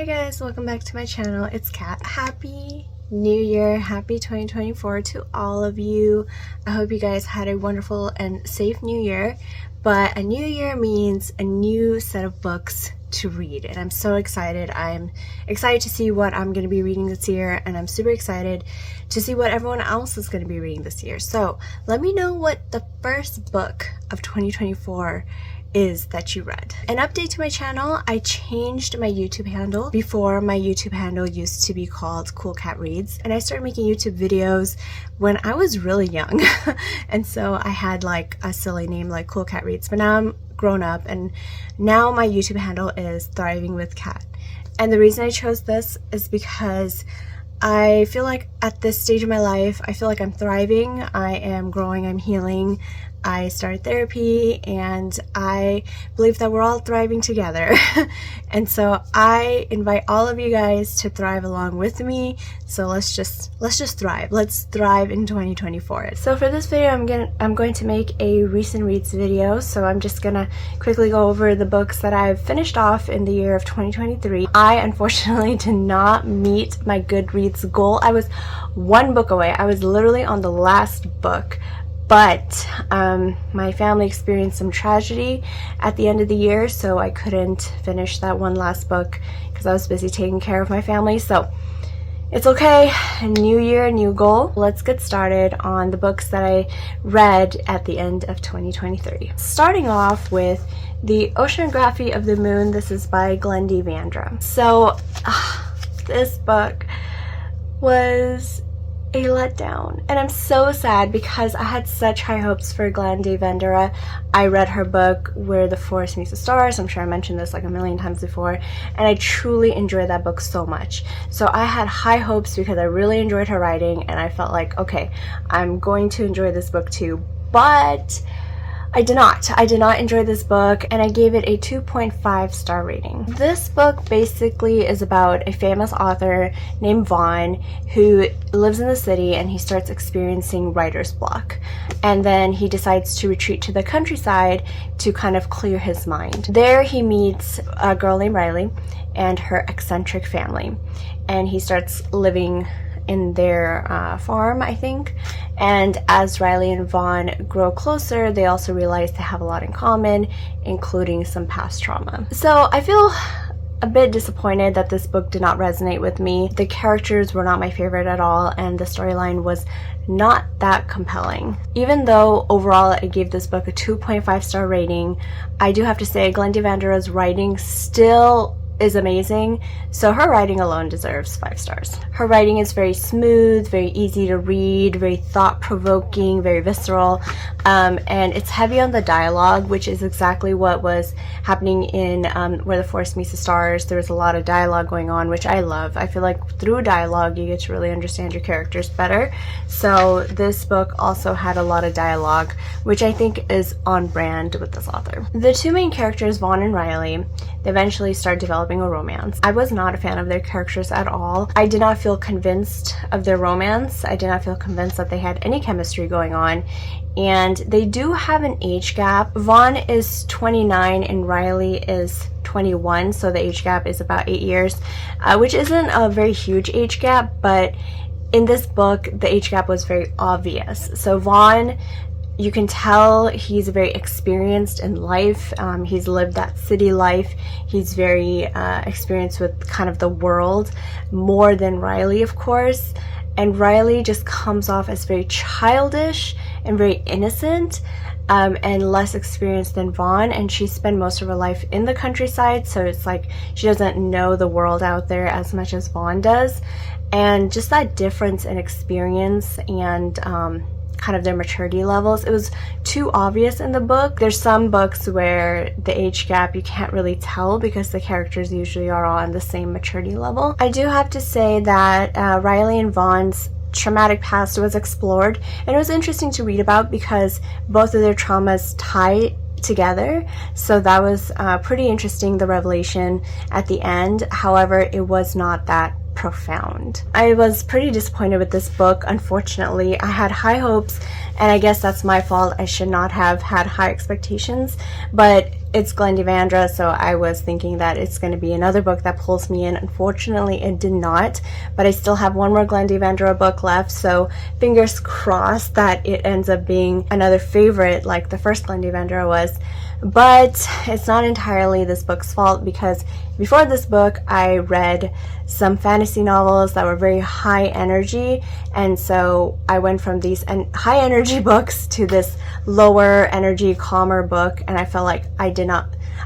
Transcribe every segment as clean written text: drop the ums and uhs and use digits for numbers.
Hi guys, welcome back to my channel. It's Kat. Happy New Year, happy 2024 to all of you. I hope you guys had a wonderful and safe new year. But a new year means a new set of books to read, and I'm so excited. I'm excited to see what I'm going to be reading this year, and I'm super excited to see what everyone else is going to be reading this year. So let me know what the first book of 2024 is that you read. An update to my channel: I changed my YouTube handle. Before, my YouTube handle used to be called Cool Cat Reads, and I started making YouTube videos when I was really young and so I had like a silly name like Cool Cat Reads, but now I'm grown up and now my YouTube handle is Thriving with Cat. And the reason I chose this is because I feel like at this stage of my life, I feel like I'm thriving, I am growing, I'm healing. I started therapy and I believe that we're all thriving together. And so I invite all of you guys to thrive along with me. So let's just thrive. Let's thrive in 2024. So for this video, I'm going to make a recent reads video. So I'm just gonna quickly go over the books that I've finished off in the year of 2023. I unfortunately did not meet my Goodreads goal. I was one book away. I was literally on the last book. But my family experienced some tragedy at the end of the year, so I couldn't finish that one last book because I was busy taking care of my family. So it's okay, new year, new goal. Let's get started on the books that I read at the end of 2023. Starting off with The Oceanography of the Moon. This is by Glendy Vandra. So this book was a letdown, and I'm so sad because I had such high hopes for Glendy Vandra. I read her book Where the Forest Meets the Stars. I'm sure I mentioned this like a million times before, and I truly enjoyed that book so much. So I had high hopes because I really enjoyed her writing, and I felt like, okay, I'm going to enjoy this book too. But I did not enjoy this book, and I gave it a 2.5 star rating. This book basically is about a famous author named Vaughn who lives in the city, and he starts experiencing writer's block. And then he decides to retreat to the countryside to kind of clear his mind. There he meets a girl named Riley and her eccentric family, and he starts living in their farm, I think. And as Riley and Vaughn grow closer, they also realize they have a lot in common, including some past trauma. So I feel a bit disappointed that this book did not resonate with me. The characters were not my favorite at all, and the storyline was not that compelling. Even though overall I gave this book a 2.5 star rating, I do have to say Glendy Vandra's writing still is amazing, so her writing alone deserves 5 stars. Her writing is very smooth, very easy to read, very thought-provoking, very visceral, and it's heavy on the dialogue, which is exactly what was happening in Where the Forest Meets the Stars. There was a lot of dialogue going on, which I love. I feel like through dialogue you get to really understand your characters better. So this book also had a lot of dialogue, which I think is on brand with this author. The two main characters, Vaughn and Riley, they eventually start developing a romance. I was not a fan of their characters at all. I did not feel convinced of their romance. I did not feel convinced that they had any chemistry going on, and they do have an age gap. Vaughn is 29 and Riley is 21, so the age gap is about 8 years, which isn't a very huge age gap, but in this book the age gap was very obvious. So Vaughn, you can tell he's very experienced in life. He's lived that city life. He's very experienced with kind of the world, more than Riley, of course. And Riley just comes off as very childish and very innocent, and less experienced than Vaughn. And she spent most of her life in the countryside, so it's like she doesn't know the world out there as much as Vaughn does. And just that difference in experience and kind of their maturity levels, it was too obvious in the book. There's some books where the age gap you can't really tell because the characters usually are all on the same maturity level. I do have to say that Riley and Vaughn's traumatic past was explored, and it was interesting to read about because both of their traumas tie together, so that was pretty interesting, the revelation at the end. However, it was not that profound. I was pretty disappointed with this book, unfortunately. I had high hopes, and I guess that's my fault. I should not have had high expectations, but it's Glendivandra, so I was thinking that it's going to be another book that pulls me in. Unfortunately, it did not, but I still have one more Glendivandra book left, so fingers crossed that it ends up being another favorite like the first Glendivandra was. But it's not entirely this book's fault, because before this book I read some fantasy novels that were very high energy, and so I went from these high energy books to this lower energy, calmer book, and I felt like I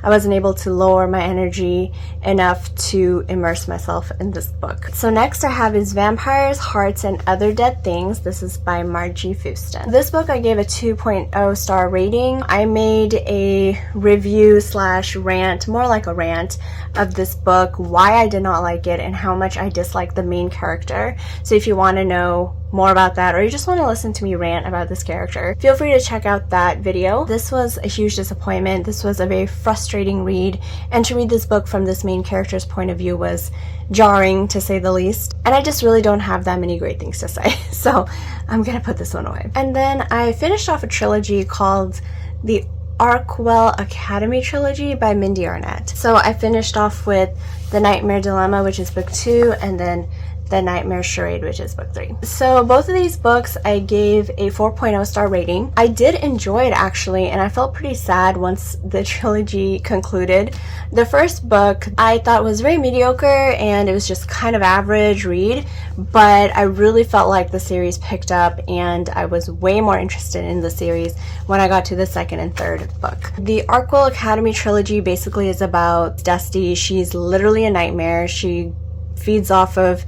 wasn't able to lower my energy enough to immerse myself in this book. So next I have is Vampires, Hearts, and Other Dead Things. This is by Margie Fuston. This book I gave a 2.0 star rating. I made a review / rant, more like a rant, of this book, why I did not like it and how much I dislike the main character. So if you want to know more about that, or you just want to listen to me rant about this character, feel free to check out that video. This was a huge disappointment. This was a very frustrating read, and to read this book from this main character's point of view was jarring, to say the least. And I just really don't have that many great things to say, so I'm gonna put this one away. And then I finished off a trilogy called the Arkwell Academy trilogy by Mindy Arnett. So I finished off with The Nightmare Dilemma, which is book 2, and then The Nightmare Charade, which is book 3. So both of these books I gave a 4.0 star rating. I did enjoy it actually, and I felt pretty sad once the trilogy concluded. The first book I thought was very mediocre, and it was just kind of average read, but I really felt like the series picked up, and I was way more interested in the series when I got to the second and third book. The Arkwell Academy trilogy basically is about Dusty. She's literally a nightmare. She feeds off of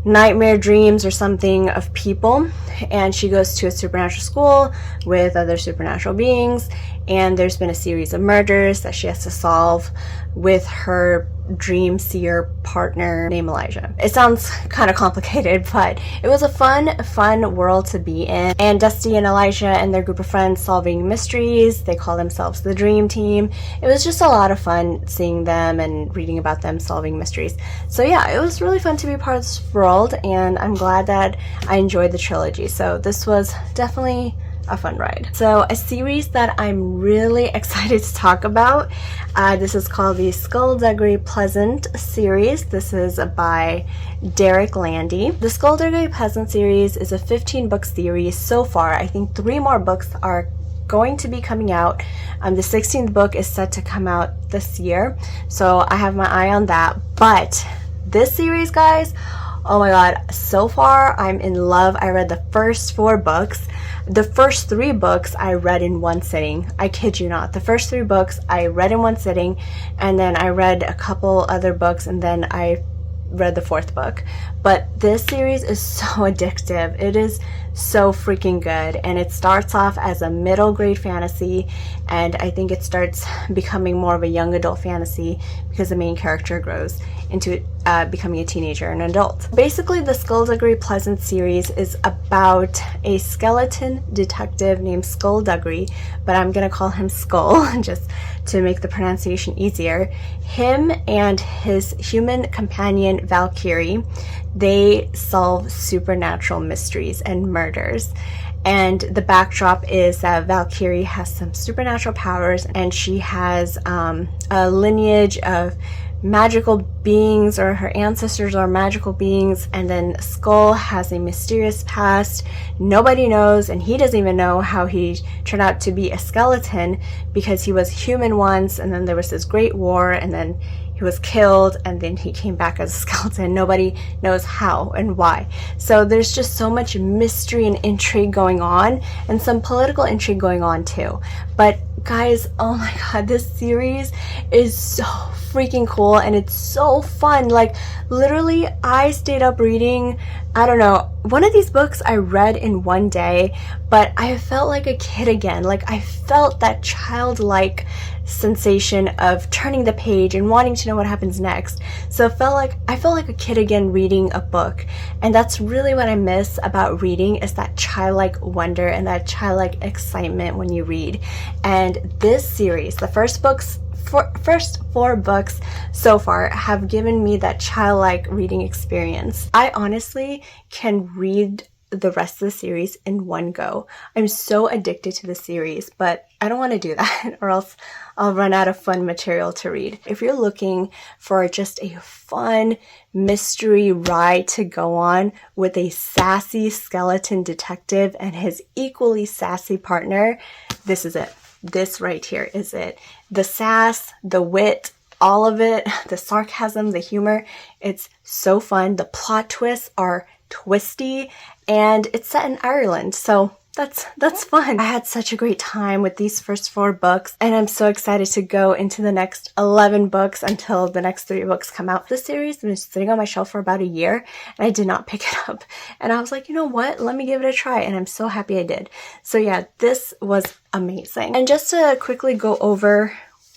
nightmare dreams or something of people, and she goes to a supernatural school with other supernatural beings, and there's been a series of murders that she has to solve with her dream seer partner named Elijah. It sounds kind of complicated, but it was a fun world to be in. And Dusty and Elijah and their group of friends solving mysteries. They call themselves the Dream Team. It was just a lot of fun seeing them and reading about them solving mysteries. So yeah, it was really fun to be part of this world, and I'm glad that I enjoyed the trilogy. So this was definitely a fun ride. So a series that I'm really excited to talk about, this is called the Skullduggery Pleasant series. This is by Derek Landy. The Skullduggery Pleasant series is a 15-book series so far. I think 3 more books are going to be coming out. The 16th book is set to come out this year, so I have my eye on that. But this series, guys, oh my god, so far I'm in love. I read the first 4 books. The first 3 books I read in one sitting. I kid you not. The first 3 books I read in one sitting, and then I read a couple other books, and then I read the 4th book. But this series is so addictive. It is so freaking good, and it starts off as a middle grade fantasy, and I think it starts becoming more of a young adult fantasy because the main character grows into becoming a teenager and an adult. Basically, the Skullduggery Pleasant series is about a skeleton detective named Skullduggery, but I'm gonna call him Skull just to make the pronunciation easier. Him and his human companion Valkyrie, they solve supernatural mysteries and murders. And the backdrop is that Valkyrie has some supernatural powers, and she has a lineage of magical beings, or her ancestors are magical beings, and then Skull has a mysterious past. Nobody knows, and he doesn't even know how he turned out to be a skeleton, because he was human once, and then there was this great war, and then he was killed, and then he came back as a skeleton. Nobody knows how and why. So there's just so much mystery and intrigue going on, and some political intrigue going on too. But guys, oh my god, this series is so freaking cool, and it's so fun. Like, literally, I stayed up reading, I don't know, one of these books I read in one day, but I felt like a kid again. Like, I felt that childlike sensation of turning the page and wanting to know what happens next. So I felt like a kid again reading a book, and that's really what I miss about reading, is that childlike wonder and that childlike excitement when you read. And this series, the first 4 books so far, have given me that childlike reading experience. I honestly can read the rest of the series in one go. I'm so addicted to the series, but I don't want to do that or else I'll run out of fun material to read. If you're looking for just a fun mystery ride to go on with a sassy skeleton detective and his equally sassy partner, this is it. This right here is it. The sass, the wit, all of it, the sarcasm, the humor, it's so fun. The plot twists are twisty, and it's set in Ireland, so that's fun. I had such a great time with these first 4 books, and I'm so excited to go into the next 11 books until the next 3 books come out. This series has been sitting on my shelf for about a year, and I did not pick it up. And I was like, you know what? Let me give it a try, and I'm so happy I did. So yeah, this was amazing. And just to quickly go over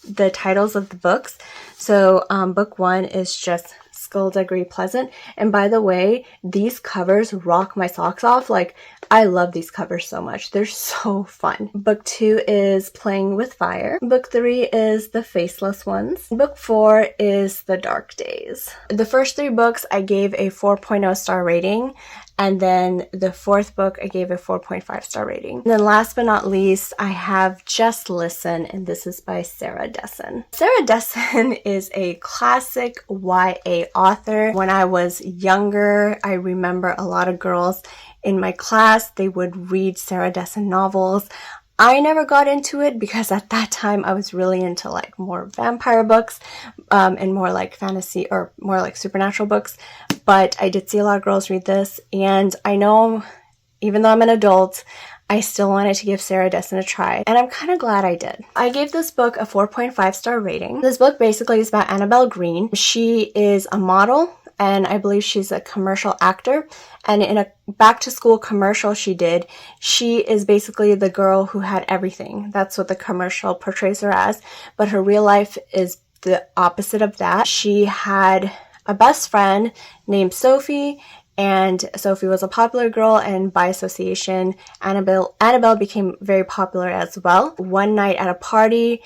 the titles of the books. So book 1 is just Skullduggery Pleasant. And by the way, these covers rock my socks off. Like, I love these covers so much. They're so fun. Book 2 is Playing with Fire. Book 3 is The Faceless Ones. Book 4 is The Dark Days. The first 3 books I gave a 4.0 star rating. And then the 4th book, I gave a 4.5 star rating. And then last but not least, I have Just Listen, and this is by Sarah Dessen. Sarah Dessen is a classic YA author. When I was younger, I remember a lot of girls in my class, they would read Sarah Dessen novels. I never got into it because at that time I was really into like more vampire books and more like fantasy or more like supernatural books. But I did see a lot of girls read this, and I know even though I'm an adult, I still wanted to give Sarah Dessen a try, and I'm kind of glad I did. I gave this book a 4.5 star rating. This book basically is about Annabelle Green. She is a model, and I believe she's a commercial actor. And in a back-to-school commercial she did, she is basically the girl who had everything. That's what the commercial portrays her as. But her real life is the opposite of that. She had a best friend named Sophie, and Sophie was a popular girl, and by association, Annabelle became very popular as well. One night at a party,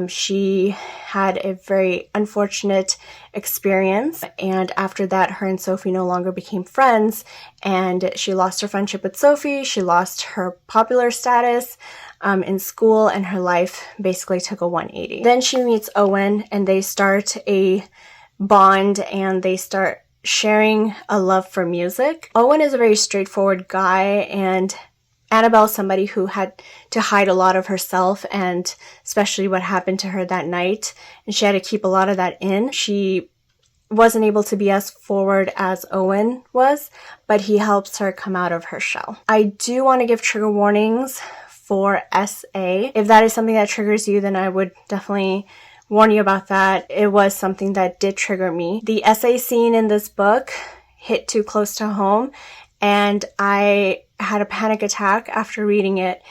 she had a very unfortunate experience, and after that, her and Sophie no longer became friends, and she lost her friendship with Sophie. She lost her popular status in school, and her life basically took a 180. Then she meets Owen, and they start a bond, and they start sharing a love for music. Owen is a very straightforward guy, and Annabelle is somebody who had to hide a lot of herself, and especially what happened to her that night, and she had to keep a lot of that in. She wasn't able to be as forward as Owen was, but he helps her come out of her shell. I do want to give trigger warnings for SA. If that is something that triggers you, then I would definitely warn you about that. It was something that did trigger me. The SA scene in this book hit too close to home, and I had a panic attack after reading it,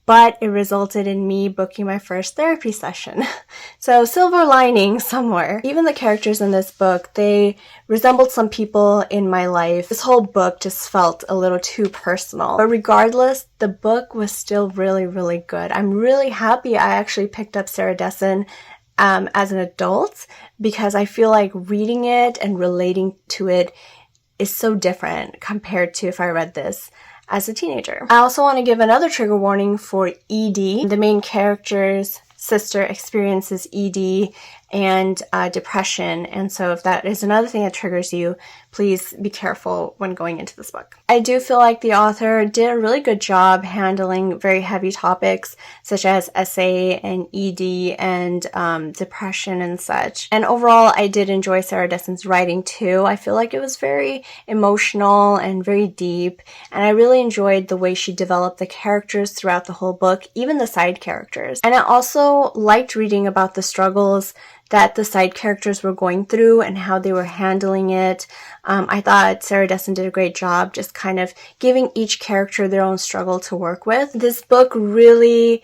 but it resulted in me booking my first therapy session. So silver lining somewhere. Even the characters in this book, they resembled some people in my life. This whole book just felt a little too personal. But regardless, the book was still really, really good. I'm really happy I actually picked up Sarah Dessen as an adult, because I feel like reading it and relating to it is so different compared to if I read this as a teenager. I also want to give another trigger warning for ED. The main character's sister experiences ED and depression, and so if that is another thing that triggers you, please be careful when going into this book. I do feel like the author did a really good job handling very heavy topics such as SA and ED and depression and such. And overall, I did enjoy Sarah Dessen's writing too. I feel like it was very emotional and very deep, and I really enjoyed the way she developed the characters throughout the whole book, even the side characters. And I also liked reading about the struggles that the side characters were going through and how they were handling it. I thought Sarah Dessen did a great job just kind of giving each character their own struggle to work with. This book really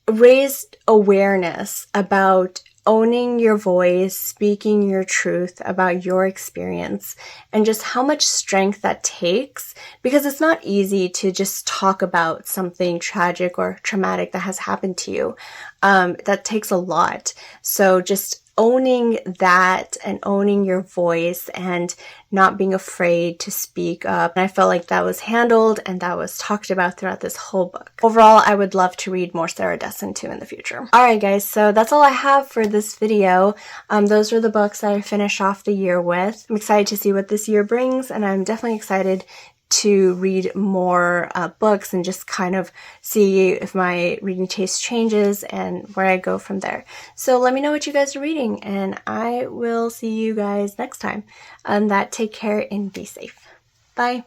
raised awareness about owning your voice, speaking your truth about your experience, and just how much strength that takes, because it's not easy to just talk about something tragic or traumatic that has happened to you. That takes a lot. So just owning that and owning your voice and not being afraid to speak up. And I felt like that was handled and that was talked about throughout this whole book. Overall, I would love to read more Sarah Dessen too in the future. Alright guys, so that's all I have for this video. Those are the books that I finished off the year with. I'm excited to see what this year brings, and I'm definitely excited to read more books and just kind of see if my reading taste changes and where I go from there. So let me know what you guys are reading, and I will see you guys next time. Take care and be safe. Bye.